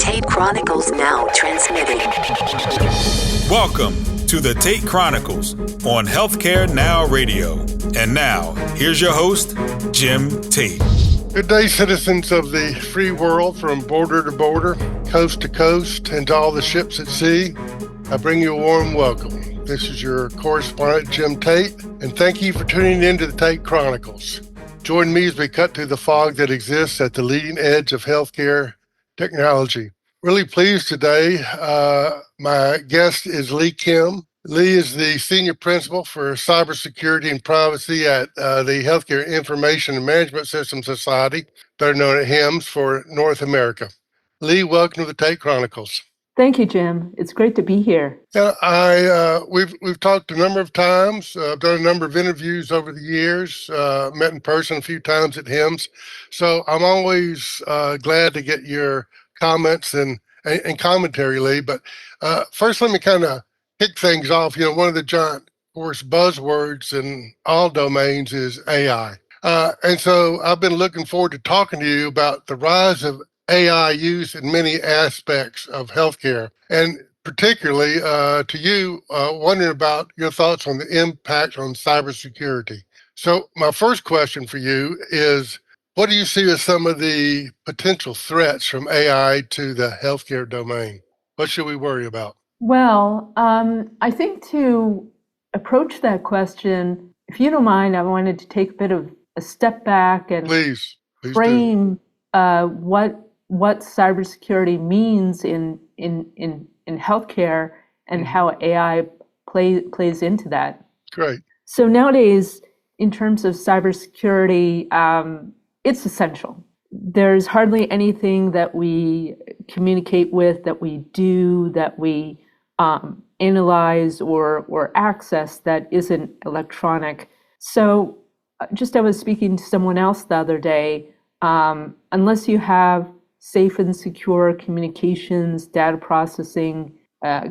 Tate Chronicles now transmitting. Welcome to the Tate Chronicles on Healthcare Now Radio. And now, here's your host, Jim Tate. Good day, citizens of the free world, from border to border, coast to coast, and to all the ships at sea. I bring you a warm welcome. This is your correspondent, Jim Tate, and thank you for tuning in to the Tate Chronicles. Join me as we cut through the fog that exists at the leading edge of healthcare technology. Really pleased today. My guest is Lee Kim. Lee is the Senior Principal for Cybersecurity and Privacy at the Healthcare Information and Management Systems Society, better known as HIMSS, for North America. Lee, welcome to the Tate Chronicles. Thank you, Jim. It's great to be here. Yeah, we've talked a number of times. I've done a number of interviews over the years, met in person a few times at HIMSS. So I'm always glad to get your comments and commentary, Lee. But first, let me kind of kick things off. You know, one of the giant, of course, buzzwords in all domains is AI. And so I've been looking forward to talking to you about the rise of AI use in many aspects of healthcare, and particularly to you, wondering about your thoughts on the impact on cybersecurity. So my first question for you is, what do you see as some of the potential threats from AI to the healthcare domain? What should we worry about? Well, I think to approach that question, if you don't mind, I wanted to take a bit of a step back and please frame what cybersecurity means in healthcare and how AI plays into that. Great. So nowadays, in terms of cybersecurity, it's essential. There's hardly anything that we communicate with, that we do, that we analyze or access that isn't electronic. So just I was speaking to someone else the other day, unless you have safe and secure communications, data processing,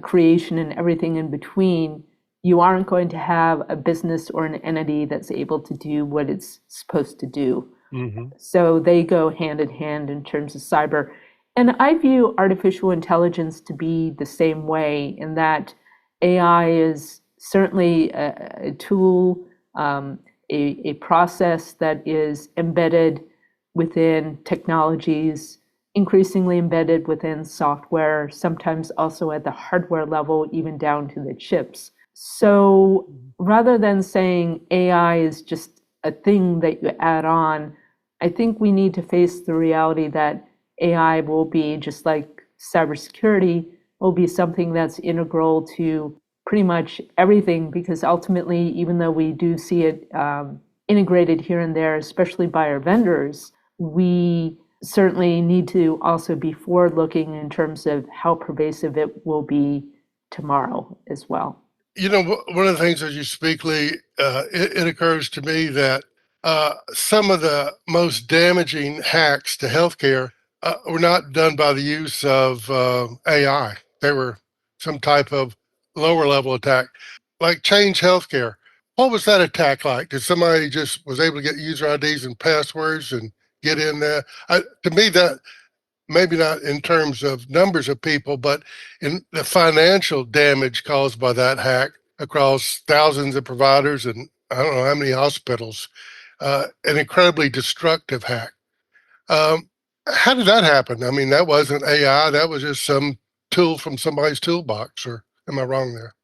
creation, and everything in between, you aren't going to have a business or an entity that's able to do what it's supposed to do. Mm-hmm. So they go hand in hand in terms of cyber. And I view artificial intelligence to be the same way, in that AI is certainly a tool, a process that is embedded within technologies, increasingly embedded within software, sometimes also at the hardware level, even down to the chips. So rather than saying AI is just a thing that you add on, I think we need to face the reality that AI will be, just like cybersecurity, will be something that's integral to pretty much everything, because ultimately, even though we do see it integrated here and there, especially by our vendors, we certainly need to also be forward-looking in terms of how pervasive it will be tomorrow as well. You know, one of the things as you speak, Lee, it occurs to me that some of the most damaging hacks to healthcare were not done by the use of AI. They were some type of lower level attack, like Change Healthcare. What was that attack like? Did somebody just was able to get user IDs and passwords and get in there? To me, that maybe not in terms of numbers of people, but in the financial damage caused by that hack across thousands of providers and I don't know how many hospitals, an incredibly destructive hack. How did that happen? I mean, that wasn't AI. That was just some tool from somebody's toolbox, or am I wrong there?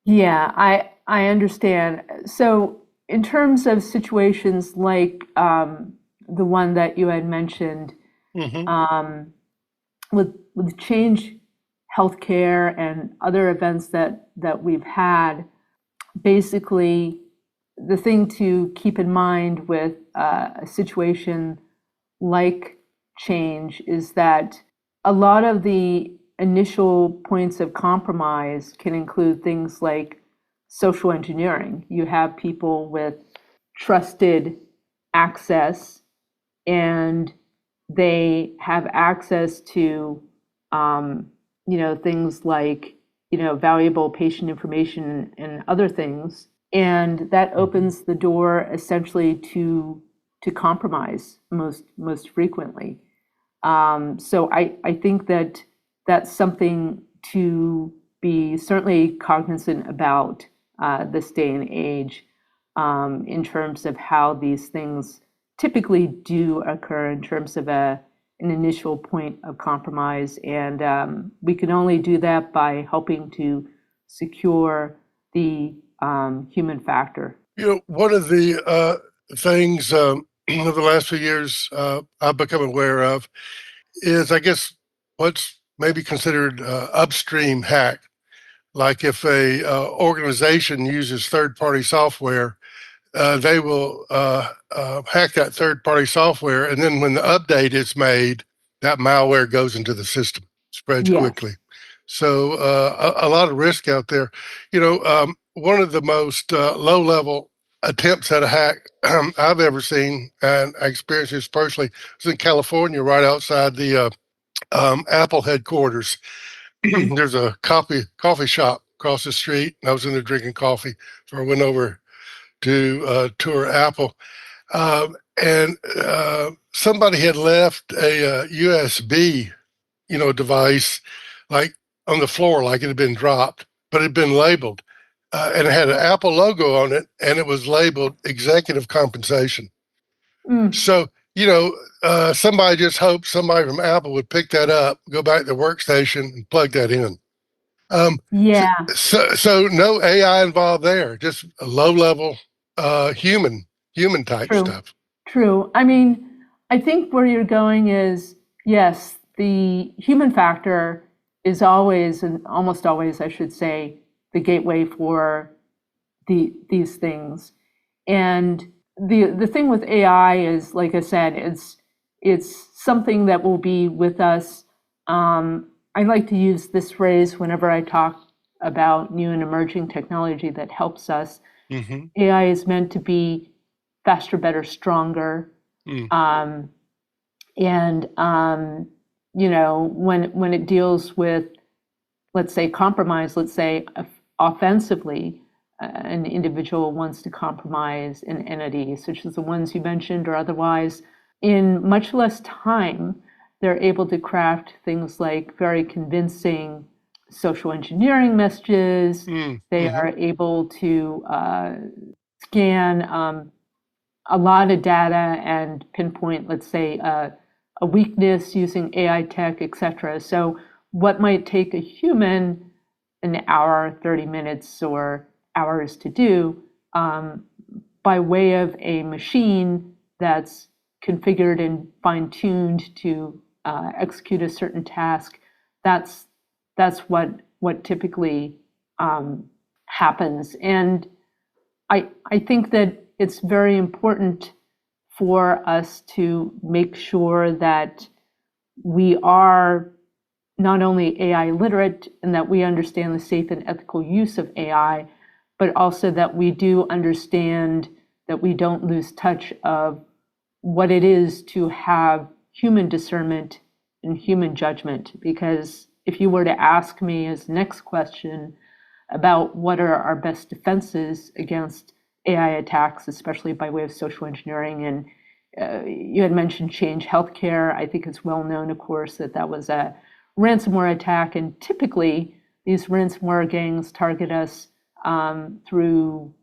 Yeah, I understand. So in terms of situations like the one that you had mentioned, mm-hmm. with Change Healthcare and other events that we've had, basically the thing to keep in mind with a situation like Change is that a lot of the initial points of compromise can include things like social engineering. You have people with trusted access, and they have access to, things like, valuable patient information and other things. And that opens the door essentially to compromise most frequently. So I think that that's something to be certainly cognizant about this day and age, in terms of how these things typically do occur in terms of an initial point of compromise. And we can only do that by helping to secure the human factor. One of the things over the last few years I've become aware of is, I guess, what's maybe considered upstream hack. Like if a organization uses third-party software, they will hack that third-party software, and then when the update is made, that malware goes into the system, spreads Yes. quickly. So a lot of risk out there. One of the most low-level attempts at a hack I've ever seen, and I experienced this personally, was in California, right outside the Apple headquarters. There's a coffee shop across the street, and I was in there drinking coffee, so I went over to tour Apple. And somebody had left a USB, device, like on the floor, like it had been dropped, but it had been labeled, and it had an Apple logo on it, and it was labeled executive compensation. So, somebody just hoped somebody from Apple would pick that up, go back to the workstation, and plug that in. Yeah. So no AI involved there, just a low level human type True. stuff. True. I mean, I think where you're going is, yes, the human factor is always, and almost always, I should say, the gateway for these things. And the thing with AI is, like I said, it's something that will be with us. I like to use this phrase whenever I talk about new and emerging technology that helps us. Mm-hmm. AI is meant to be faster, better, stronger. And when it deals with, let's say, compromise, let's say offensively, an individual wants to compromise an entity, such as the ones you mentioned, or otherwise, in much less time, they're able to craft things like very convincing social engineering messages. They are able to scan a lot of data and pinpoint, let's say, a weakness using AI tech, etc. So what might take a human an hour, 30 minutes, or hours to do, by way of a machine that's configured and fine-tuned to execute a certain task, that's what typically happens. And I think that it's very important for us to make sure that we are not only AI literate and that we understand the safe and ethical use of AI, but also that we do understand that we don't lose touch of what it is to have human discernment and human judgment. Because if you were to ask me as next question about what are our best defenses against AI attacks, especially by way of social engineering, and you had mentioned Change Healthcare. I think it's well known, of course, that was a ransomware attack, and typically these ransomware gangs target us through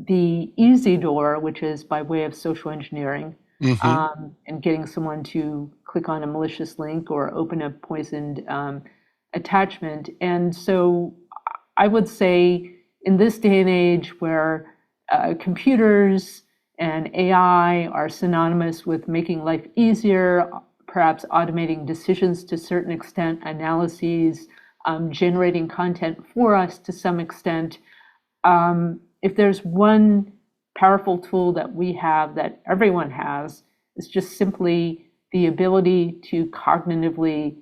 the easy door, which is by way of social engineering, and getting someone to click on a malicious link or open a poisoned attachment. And so I would say in this day and age where computers and AI are synonymous with making life easier, perhaps automating decisions to a certain extent, analyses, generating content for us to some extent. If there's one powerful tool that we have, that everyone has, is just simply the ability to cognitively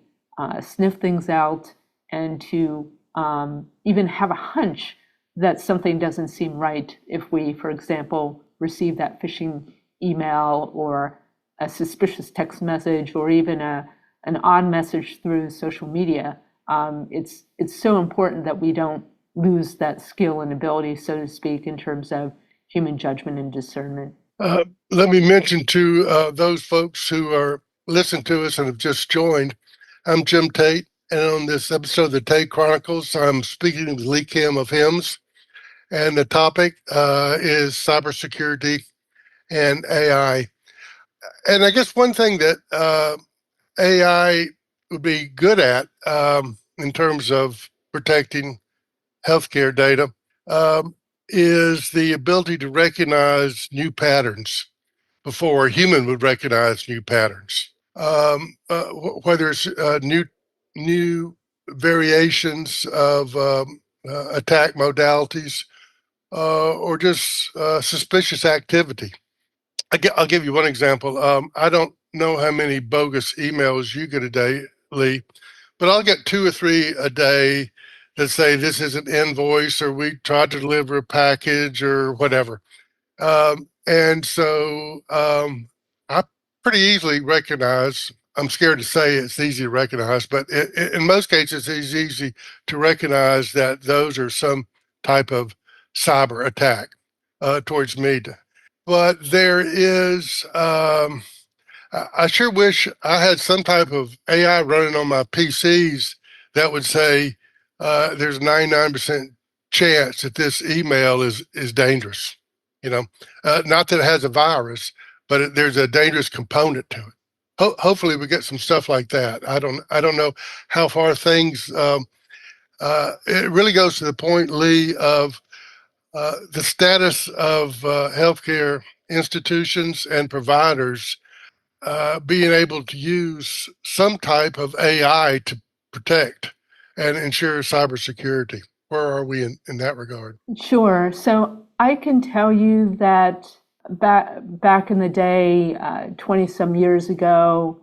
sniff things out and to even have a hunch that something doesn't seem right if we, for example, receive that phishing email or a suspicious text message or even an odd message through social media. It's so important that we don't lose that skill and ability, so to speak, in terms of human judgment and discernment. Let me mention to those folks who are listened to us and have just joined, I'm Jim Tate, and on this episode of the Tate Chronicles, I'm speaking with Lee Kim of HIMSS, and the topic is cybersecurity and AI. And I guess one thing that AI would be good at in terms of protecting healthcare data is the ability to recognize new patterns before a human would recognize new patterns. Whether it's new variations of attack modalities or just suspicious activity. I'll give you one example. I don't know how many bogus emails you get a day, Lee, but I'll get 2 or 3 a day that say this is an invoice or we tried to deliver a package or whatever. And so I pretty easily recognize, I'm scared to say it's easy to recognize, but in most cases, it's easy to recognize that those are some type of cyber attack towards me. But there is, I sure wish I had some type of AI running on my PCs that would say there's a 99% chance that this email is dangerous. Not that it has a virus, but there's a dangerous component to it. Hopefully, we get some stuff like that. I don't know how far things. It really goes to the point, Lee, of the status of healthcare institutions and providers being able to use some type of AI to protect and ensure cybersecurity. Where are we in that regard? Sure. So I can tell you that back in the day, 20 some years ago,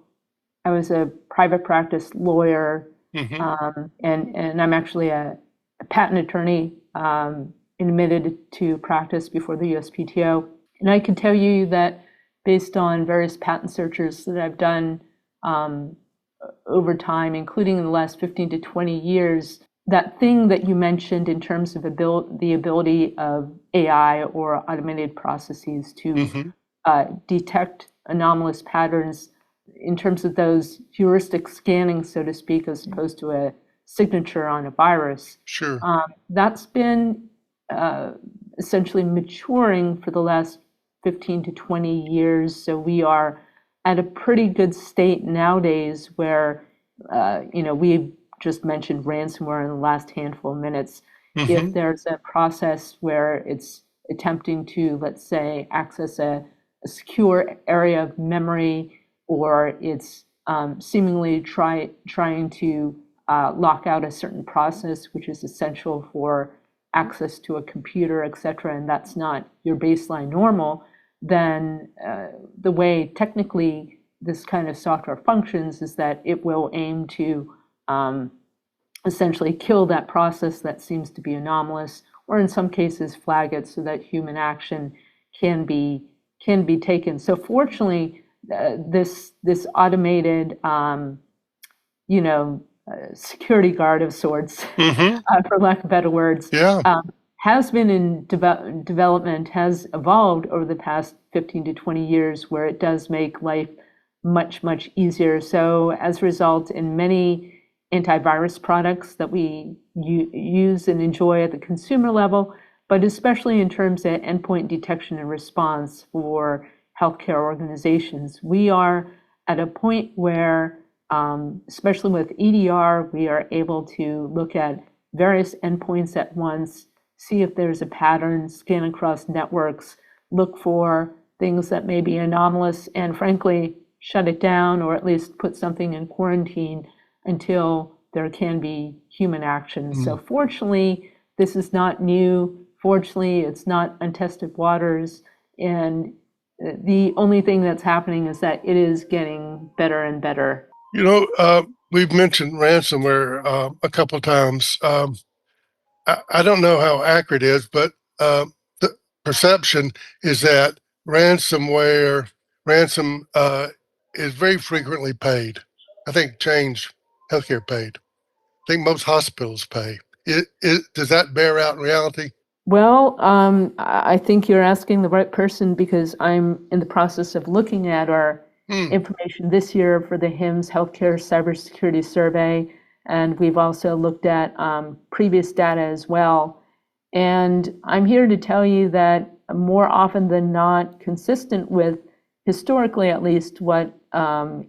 I was a private practice lawyer, and I'm actually a patent attorney, admitted to practice before the USPTO. And I can tell you that based on various patent searches that I've done over time, including in the last 15 to 20 years, that thing that you mentioned in terms of the ability of AI or automated processes to detect anomalous patterns in terms of those heuristic scanning, so to speak, as opposed to a signature on a virus. Sure. That's been essentially maturing for the last 15 to 20 years. So we are at a pretty good state nowadays where, we've just mentioned ransomware in the last handful of minutes. If there's a process where it's attempting to, let's say, access a secure area of memory, or it's seemingly trying to lock out a certain process, which is essential for access to a computer, et cetera, and that's not your baseline normal, then the way technically this kind of software functions is that it will aim to essentially kill that process that seems to be anomalous, or in some cases flag it so that human action can be taken. So fortunately, this automated security guard of sorts, for lack of better words, has been in development, has evolved over the past 15 to 20 years, where it does make life much, much easier. So as a result, in many antivirus products that we use and enjoy at the consumer level, but especially in terms of endpoint detection and response for healthcare organizations, we are at a point where, especially with EDR, we are able to look at various endpoints at once, see if there's a pattern, scan across networks, look for things that may be anomalous, and frankly, shut it down or at least put something in quarantine until there can be human action. So fortunately, this is not new. Fortunately, it's not untested waters. And the only thing that's happening is that it is getting better and better. We've mentioned ransomware a couple of times. I don't know how accurate it is, but the perception is that ransom is very frequently paid. I think healthcare paid. I think most hospitals pay. Does that bear out in reality? Well, I think you're asking the right person, because I'm in the process of looking at our information this year for the HIMSS Healthcare Cybersecurity Survey, and we've also looked at previous data as well. And I'm here to tell you that more often than not, consistent with historically at least what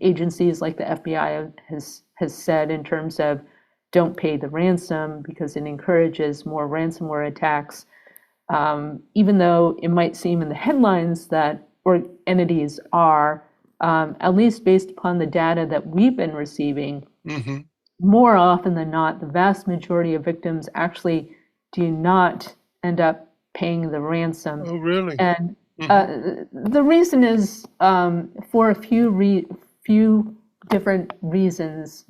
agencies like the FBI has said in terms of don't pay the ransom because it encourages more ransomware attacks, even though it might seem in the headlines that entities are, at least based upon the data that we've been receiving, more often than not, the vast majority of victims actually do not end up paying the ransom. Oh, really? And the reason is for a few different reasons.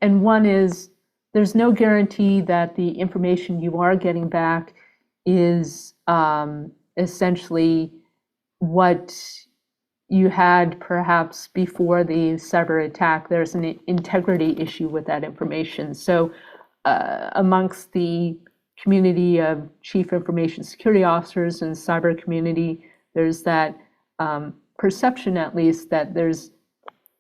And one is there's no guarantee that the information you are getting back is essentially what you had perhaps before the cyber attack. There's an integrity issue with that information. So amongst the community of chief information security officers and cyber community, there's that perception, at least, that there's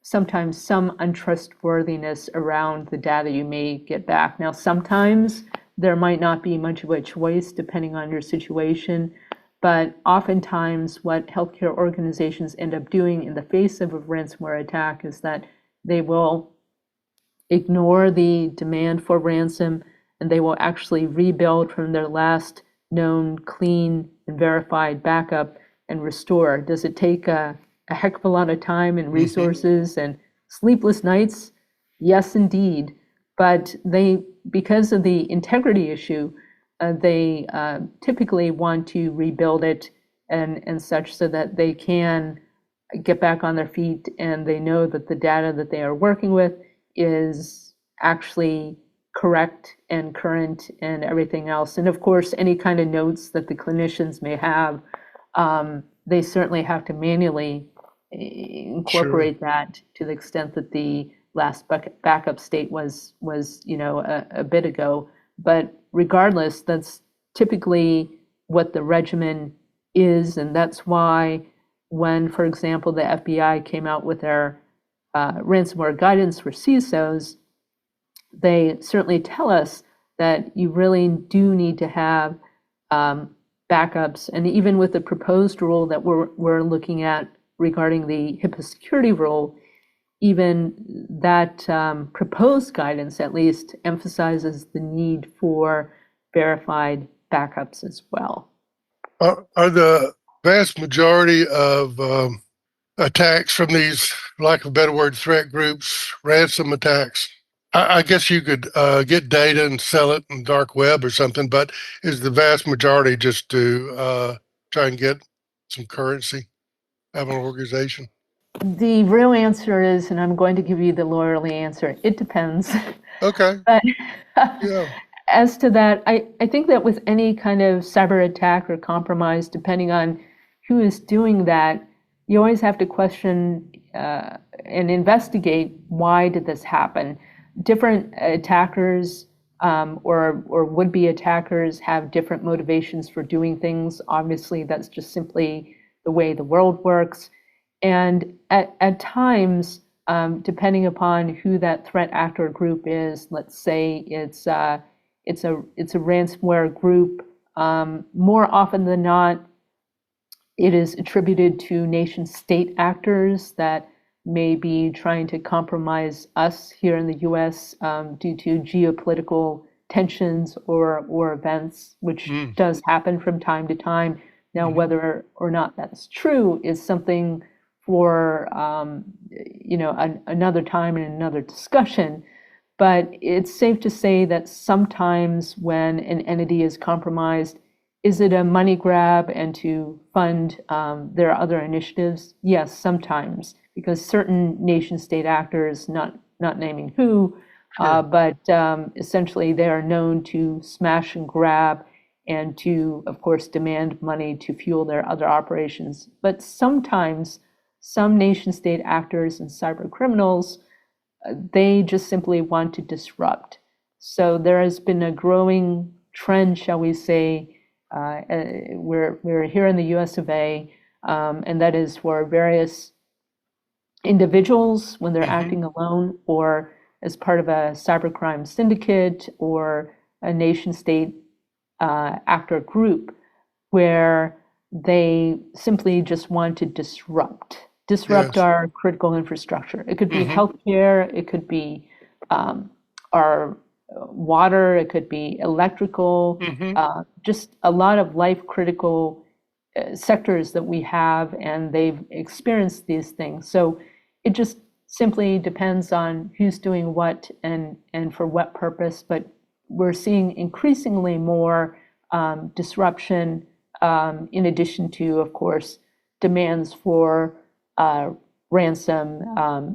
sometimes some untrustworthiness around the data you may get back. Now, sometimes there might not be much of a choice depending on your situation, but oftentimes what healthcare organizations end up doing in the face of a ransomware attack is that they will ignore the demand for ransom, and they will actually rebuild from their last known clean and verified backup and restore. Does it take a heck of a lot of time and resources and sleepless nights? Yes, indeed. But because of the integrity issue, they typically want to rebuild it and such so that they can get back on their feet, and they know that the data that they are working with is actually correct and current and everything else. And of course, any kind of notes that the clinicians may have, they certainly have to manually incorporate that to the extent that the last backup state was a bit ago. But regardless, that's typically what the regimen is, and that's why when, for example, the FBI came out with their ransomware guidance for CISOs, they certainly tell us that you really do need to have backups. And even with the proposed rule that we're looking at regarding the HIPAA security rule, even that proposed guidance at least emphasizes the need for verified backups as well. Are the vast majority of attacks from these, lack of a better word, threat groups, ransom attacks? I guess you could get data and sell it in dark web or something, but is the vast majority just to try and get some currency out of an organization? The real answer is, and I'm going to give you the lawyerly answer, it depends. Okay. But Yeah. as to that, I think that with any kind of cyber attack or compromise, depending on who is doing that, you always have to question and investigate, why did this happen? Different attackers or would-be attackers have different motivations for doing things. Obviously, that's just simply the way the world works. And at times, depending upon who that threat actor group is, let's say it's a ransomware group, more often than not, it is attributed to nation state actors that may be trying to compromise us here in the US due to geopolitical tensions or events, which does happen from time to time. Now, whether or not that's true is something for another time and another discussion. But it's safe to say that sometimes when an entity is compromised, is it a money grab and to fund their other initiatives? Yes, sometimes, because certain nation state actors, not naming who, but essentially they are known to smash and grab and to, of course, demand money to fuel their other operations. But sometimes some nation state actors and cyber criminals, they just simply want to disrupt. So there has been a growing trend, shall we say, we're here in the US of A, and that is for various individuals when they're acting alone, or as part of a cybercrime syndicate or a nation state actor group, where they simply just want to disrupt Yes. our critical infrastructure. It could be healthcare, it could be our water, it could be electrical, just a lot of life critical sectors that we have, and they've experienced these things. So it just simply depends on who's doing what and for what purpose. But we're seeing increasingly more disruption, in addition to, of course, demands for ransom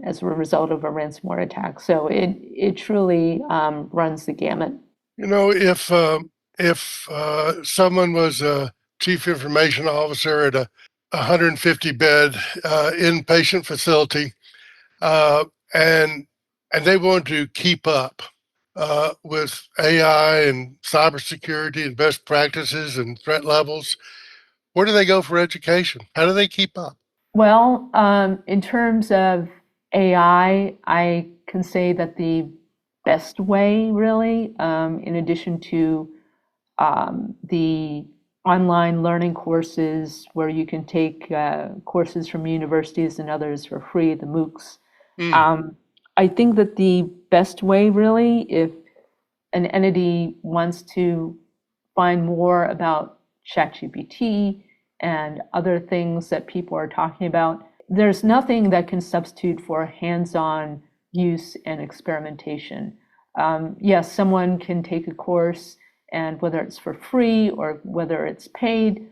as a result of a ransomware attack. So it truly runs the gamut. If someone was a chief information officer at a 150 bed inpatient facility, uh, and they want to keep up with AI and cybersecurity and best practices and threat levels, where do they go for education? How do they keep up? Well, in terms of AI, I can say that the best way, really, in addition to the online learning courses where you can take courses from universities and others for free, the MOOCs. I think that the best way, really, if an entity wants to find more about ChatGPT and other things that people are talking about, there's nothing that can substitute for hands-on use and experimentation. Yes, someone can take a course, and whether it's for free or whether it's paid,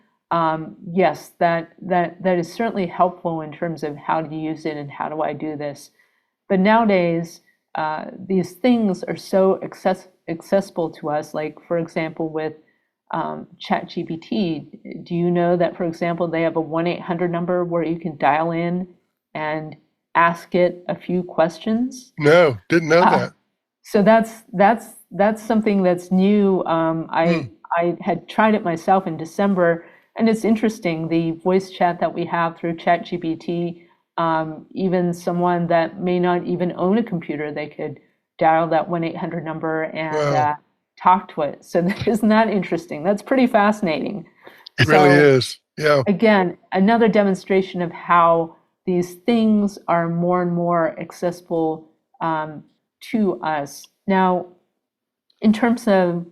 yes, that is certainly helpful in terms of how to use it and how do I do this. But nowadays, these things are so accessible to us. Like, for example, with ChatGPT, do you know that, for example, they have a 1-800 number where you can dial in and ask it a few questions? No, didn't know that. So that's something that's new. I had tried it myself in December, and it's interesting, the voice chat that we have through ChatGPT. Even someone that may not even own a computer, they could dial that 1-800 number and talk to it. So isn't that interesting? That's pretty fascinating. It really is. Yeah. Again, another demonstration of how these things are more and more accessible to us. Now, in terms of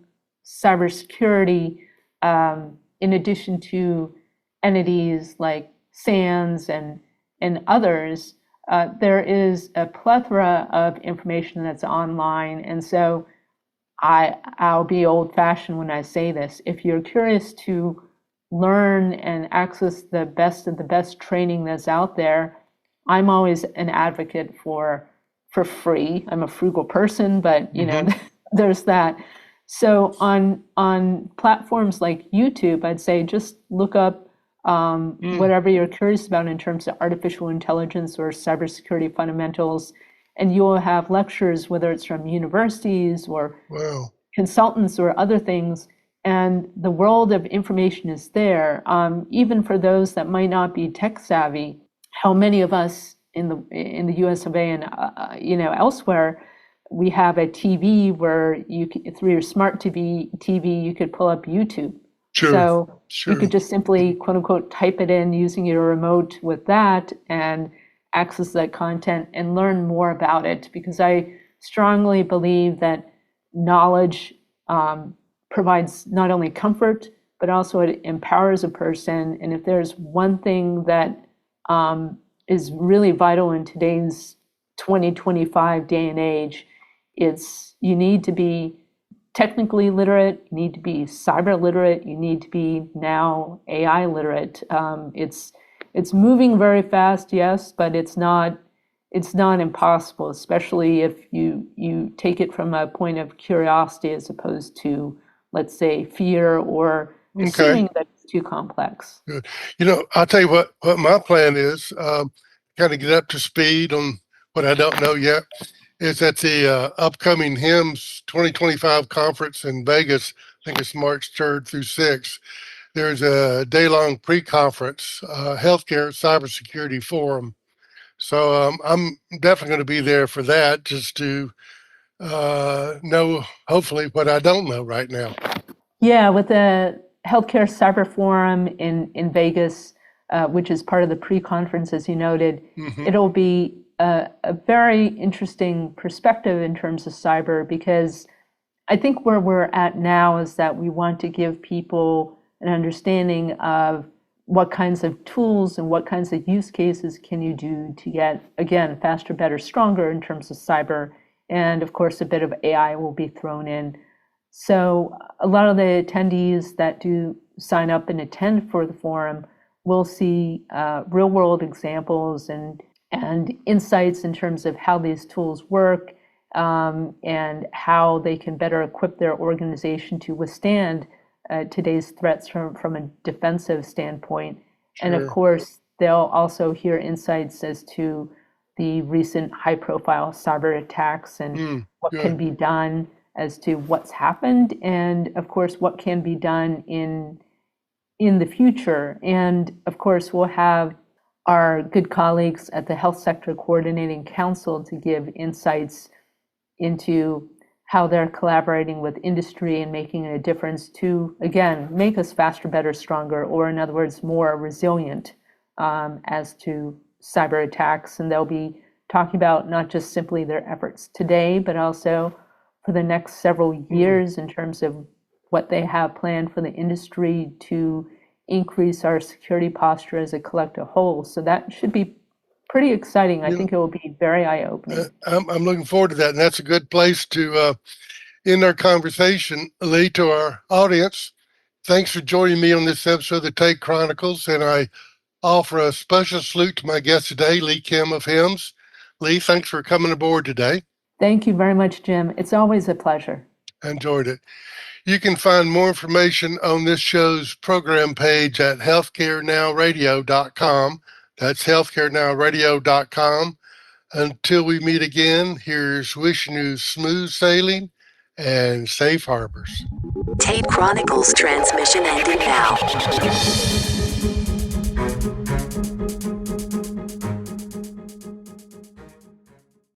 cybersecurity, in addition to entities like SANS and others, there is a plethora of information that's online. And so I'll be old-fashioned when I say this. If you're curious to learn and access the best of the best training that's out there, I'm always an advocate for free. I'm a frugal person, but you know, there's that. So on platforms like YouTube, I'd say just look up whatever you're curious about in terms of artificial intelligence or cybersecurity fundamentals, and you will have lectures, whether it's from universities or consultants or other things, and the world of information is there. Even for those that might not be tech savvy, how many of us in the US of A and elsewhere, we have a TV where you can, through your smart TV, you could pull up YouTube. So you could just simply, quote unquote, type it in using your remote with that and access that content and learn more about it. Because I strongly believe that knowledge provides not only comfort, but also it empowers a person. And if there's one thing that is really vital in today's 2025 day and age, it's you need to be technically literate, you need to be cyber literate, you need to be now AI literate. It's moving very fast, yes, but it's not impossible, especially if you take it from a point of curiosity as opposed to, let's say, fear or assuming that it's too complex. Good. I'll tell you what my plan is, kind of get up to speed on what I don't know yet, is at the upcoming HIMSS 2025 conference in Vegas. I think it's March 3rd through 6th. There's a day-long pre-conference healthcare cybersecurity forum. So I'm definitely going to be there for that, just to know, hopefully, what I don't know right now. Yeah, with the Healthcare Cyber Forum in Vegas, which is part of the pre-conference, as you noted, it'll be a very interesting perspective in terms of cyber, because I think where we're at now is that we want to give people an understanding of what kinds of tools and what kinds of use cases can you do to get, again, faster, better, stronger in terms of cyber. And of course, a bit of AI will be thrown in. So a lot of the attendees that do sign up and attend for the forum will see real world examples and insights in terms of how these tools work, and how they can better equip their organization to withstand today's threats from a defensive standpoint. And of course, they'll also hear insights as to the recent high-profile cyber attacks and what can be done as to what's happened, and of course, what can be done in the future. And of course, we'll have our good colleagues at the Health Sector Coordinating Council to give insights into how they're collaborating with industry and making a difference to, again, make us faster, better, stronger, or in other words, more resilient as to cyber attacks. And they'll be talking about not just simply their efforts today, but also for the next several years in terms of what they have planned for the industry to increase our security posture as a collective whole. So that should be pretty exciting. I think it will be very eye-opening. I'm looking forward to that, and that's a good place to end our conversation. Lee, to our audience, thanks for joining me on this episode of the Tate Chronicles, and I offer a special salute to my guest today, Lee Kim of HIMSS. Lee, thanks for coming aboard today. Thank you very much, Jim. It's always a pleasure. I enjoyed it. You can find more information on this show's program page at healthcarenowradio.com. That's healthcarenowradio.com. Until we meet again, here's wishing you smooth sailing and safe harbors. Tate Chronicles transmission ending now.